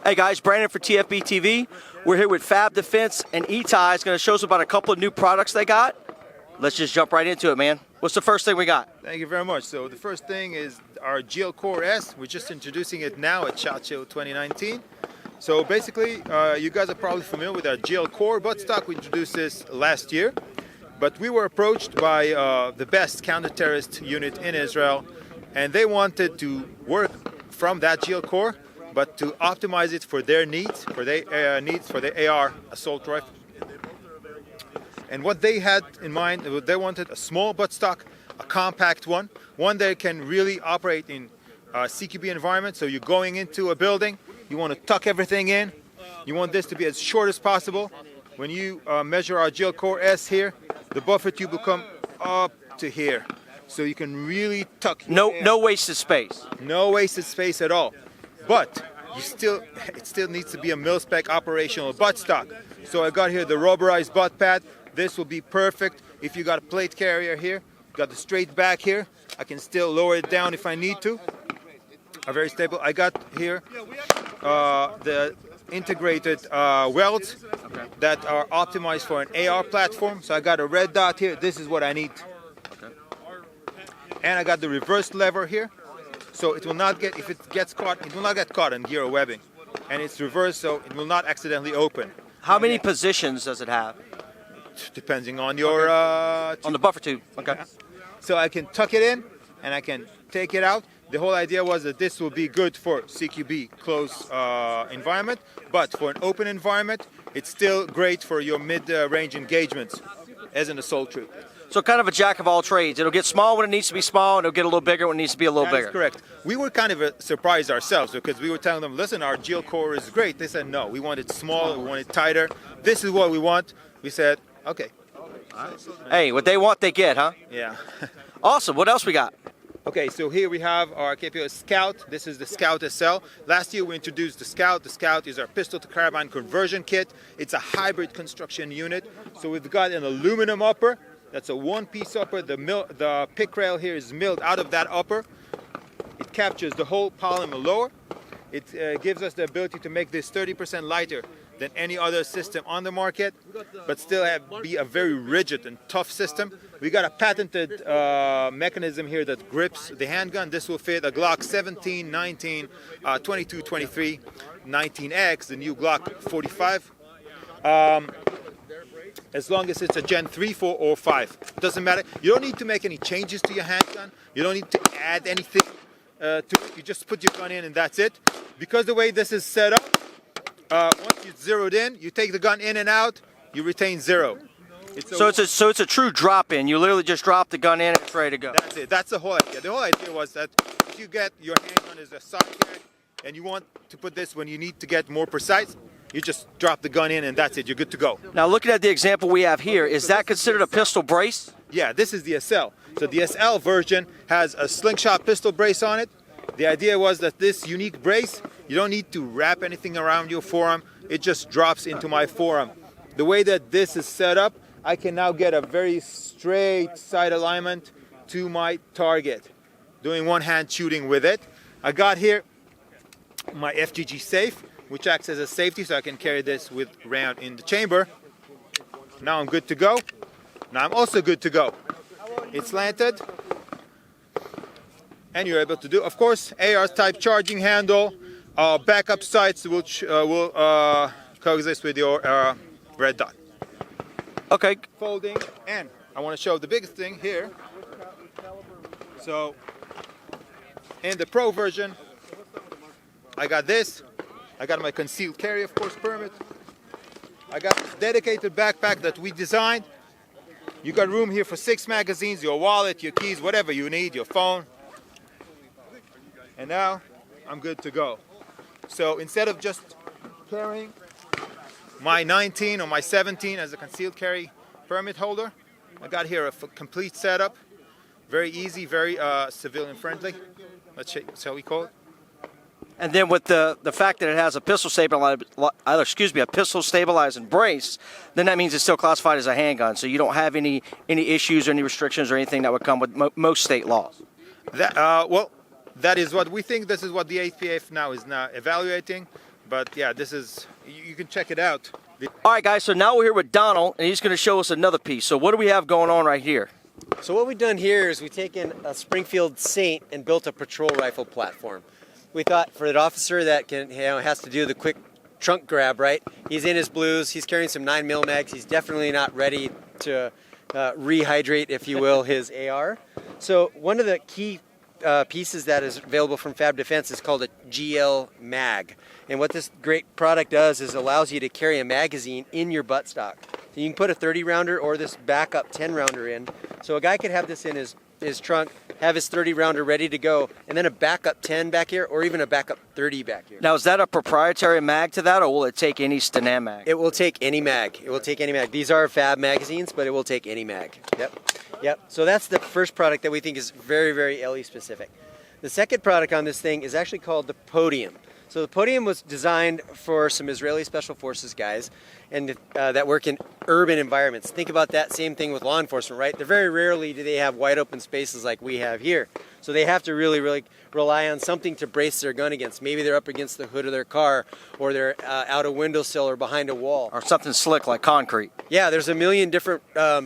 Hey guys, Brannon for TFBTV. We're here with Fab Defense, and Itai is going to show us about a couple of new products they got. Let's just jump right into it, man. What's the first thing we got? Thank you very much. So the first thing is our GL Core S. We're just introducing it now at SHOT Show 2019. So basically, you guys are probably familiar with our GL Core buttstock. We introduced this last year, but we were approached by the best counter-terrorist unit in Israel, and they wanted to work from that GL Core, but to optimize it for their needs, for their AR assault rifle. And what they had in mind, they wanted a small buttstock, a compact one that can really operate in CQB environment. So you're going into a building, you want to tuck everything in, you want this to be as short as possible. When you measure our GL Core S here, the buffer tube will come up to here. So you can really tuck. No wasted space. No wasted space at all. But it still needs to be a mil-spec operational buttstock. So I got here the rubberized butt pad. This will be perfect if you got a plate carrier here, got the straight back here. I can still lower it down if I need to. Very stable. I got here the integrated welds that are optimized for an AR platform. So I got a red dot here. This is what I need. And I got the reverse lever here. So it will not get, if it gets caught, it will not get caught in gear or webbing. And it's reversed, so it will not accidentally open. How many positions does it have? Depending on your... on the buffer tube. Okay. So I can tuck it in, and I can take it out. The whole idea was that this will be good for CQB, close environment, but for an open environment, it's still great for your mid-range engagements as an assault troop. So kind of a jack of all trades. It'll get small when it needs to be small, and it'll get a little bigger when it needs to be a little bigger. That's correct. We were kind of surprised ourselves because we were telling them, listen, our GL Core is great. They said, no, we want it small, we want it tighter. This is what we want. We said, okay. Hey, what they want, they get, huh? Yeah. Awesome. What else we got? Okay, so here we have our KPO Scout. This is the Scout SL. Last year we introduced the Scout. The Scout is our pistol to carbine conversion kit. It's a hybrid construction unit. So we've got an aluminum upper. That's a one-piece upper. The pick rail here is milled out of that upper. It captures the whole polymer lower. It gives us the ability to make this 30% lighter than any other system on the market, but still be a very rigid and tough system. We got a patented mechanism here that grips the handgun. This will fit a Glock 17, 19, 22, 23, 19X, the new Glock 45. As long as it's a Gen 3, 4, or 5. Doesn't matter. You don't need to make any changes to your handgun. You don't need to add anything to it. You just put your gun in and that's it. Because the way this is set up, once it's zeroed in, you take the gun in and out, you retain zero. So it's a true drop-in. You literally just drop the gun in and it's ready to go. That's it. That's the whole idea. The whole idea was that if you get your handgun as a side carry and you want to put this when you need to get more precise, you just drop the gun in and that's it. You're good to go. Now looking at the example we have here, is that considered a pistol brace? Yeah, this is the SL. So the SL version has a Slingshot pistol brace on it. The idea was that this unique brace, you don't need to wrap anything around your forearm. It just drops into my forearm. The way that this is set up, I can now get a very straight side alignment to my target, doing one-hand shooting with it. I got here my FGG safe, which acts as a safety, so I can carry this with round in the chamber. Now I'm good to go. Now I'm also good to go. It's slanted, and you're able to do, of course, AR-type charging handle, backup sights, which will coexist with your red dot. Okay. Folding, and I want to show the biggest thing here. So, in the Pro version, I got this. I got my concealed carry, of course, permit. I got this dedicated backpack that we designed. You got room here for 6 magazines, your wallet, your keys, whatever you need, your phone. And now I'm good to go. So instead of just carrying my 19 or my 17 as a concealed carry permit holder, I got here a complete setup. Very easy, very civilian friendly. Shall we call it? And then with the fact that it has a pistol stabilizing brace, then that means it's still classified as a handgun. So you don't have any issues or any restrictions or anything that would come with most state laws. Well, that is what we think. This is what the APF now is evaluating. But yeah, this is, you can check it out. All right, guys, so now we're here with Donald, and he's going to show us another piece. So what do we have going on right here? So what we've done here is we've taken a Springfield Saint and built a patrol rifle platform. We thought for an officer that has to do the quick trunk grab, right? He's in his blues, he's carrying some 9mm mags, he's definitely not ready to rehydrate, if you will, his AR. So one of the key pieces that is available from Fab Defense is called a GL mag. And what this great product does is allows you to carry a magazine in your buttstock. So you can put a 30 rounder or this backup 10 rounder in. So a guy could have this in his trunk, have his 30 rounder ready to go, and then a backup 10 back here, or even a backup 30 back here. Now, is that a proprietary mag to that, or will it take any Stenam mag? It will take any mag. It will take any mag. These are Fab magazines, but it will take any mag. Yep. So that's the first product that we think is very, very LE specific. The second product on this thing is actually called the podium. So the podium was designed for some Israeli Special Forces guys and that work in urban environments. Think about that same thing with law enforcement, right? They're very rarely do they have wide open spaces like we have here. So they have to really, really rely on something to brace their gun against. Maybe they're up against the hood of their car, or they're out a windowsill or behind a wall. Or something slick like concrete. Yeah, there's a million different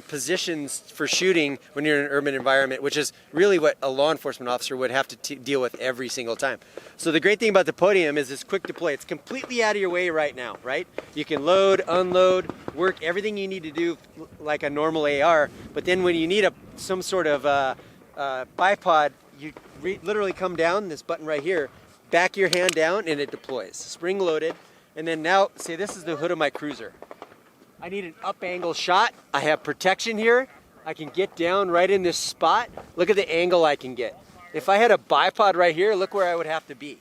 positions for shooting when you're in an urban environment, which is really what a law enforcement officer would have to deal with every single time. So the great thing about the podium is it's quick deploy. It's completely out of your way right now, right? You can load, unload, work everything you need to do like a normal AR, but then when you need some sort of bipod, you literally come down, this button right here, back your hand down and it deploys. Spring loaded, and then now, say this is the hood of my cruiser. I need an up angle shot. I have protection here. I can get down right in this spot. Look at the angle I can get. If I had a bipod right here, look where I would have to be,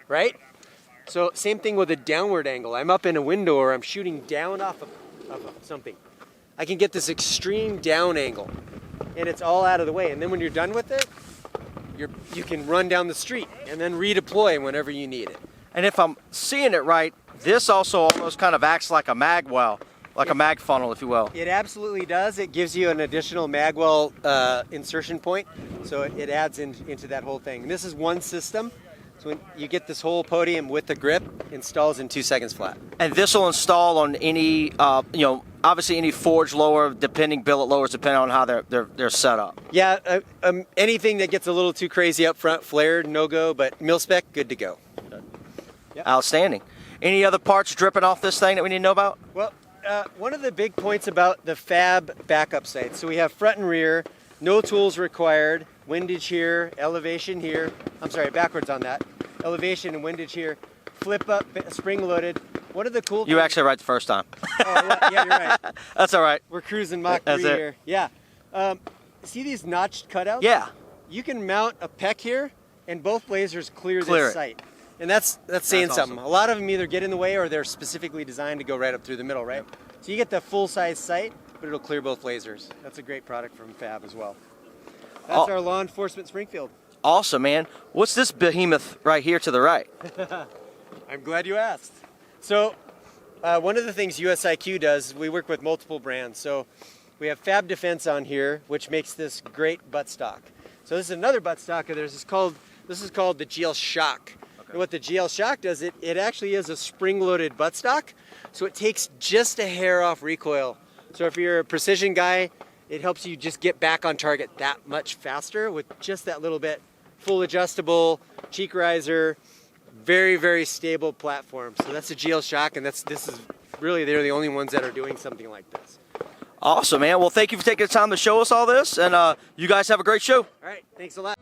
right? So same thing with a downward angle. I'm up in a window or I'm shooting down off of something. I can get this extreme down angle and it's all out of the way. And then when you're done with it, you can run down the street and then redeploy whenever you need it. And if I'm seeing it right, this also almost kind of acts like a mag well, like a mag funnel, if you will. It absolutely does. It gives you an additional magwell insertion point, so it adds into that whole thing. And this is one system, so when you get this whole podium with the grip, installs in 2 seconds flat. And this will install on any, obviously any forged lower, billet lowers, depending on how they're set up. Yeah, anything that gets a little too crazy up front, flared, no go, but mil-spec, good to go. Yep. Outstanding. Any other parts dripping off this thing that we need to know about? Well, one of the big points about the Fab Backup Sight, so we have front and rear, no tools required, windage here, elevation here, I'm sorry, backwards on that, elevation and windage here, flip up, spring loaded. One of the cool things... You were actually right the first time. Oh, yeah, you're right. That's all right. We're cruising Mach 3 here. Yeah. See these notched cutouts? Yeah. You can mount a PEC here, and both lasers clear this sight. And that's saying something. Awesome. A lot of them either get in the way or they're specifically designed to go right up through the middle, right? Yep. So you get the full-size sight, but it'll clear both lasers. That's a great product from Fab as well. That's our law enforcement Springfield. Awesome, man. What's this behemoth right here to the right? I'm glad you asked. So one of the things USIQ does, we work with multiple brands. So we have Fab Defense on here, which makes this great buttstock. So this is another buttstock. This is called the GL Shock. Okay. And what the GL Shock does, it actually is a spring-loaded buttstock, so it takes just a hair off recoil. So if you're a precision guy, it helps you just get back on target that much faster with just that little bit. Full adjustable, cheek riser, very, very stable platform. So that's the GL Shock, and this is really, they're the only ones that are doing something like this. Awesome, man. Well, thank you for taking the time to show us all this, and you guys have a great show. All right, thanks a lot.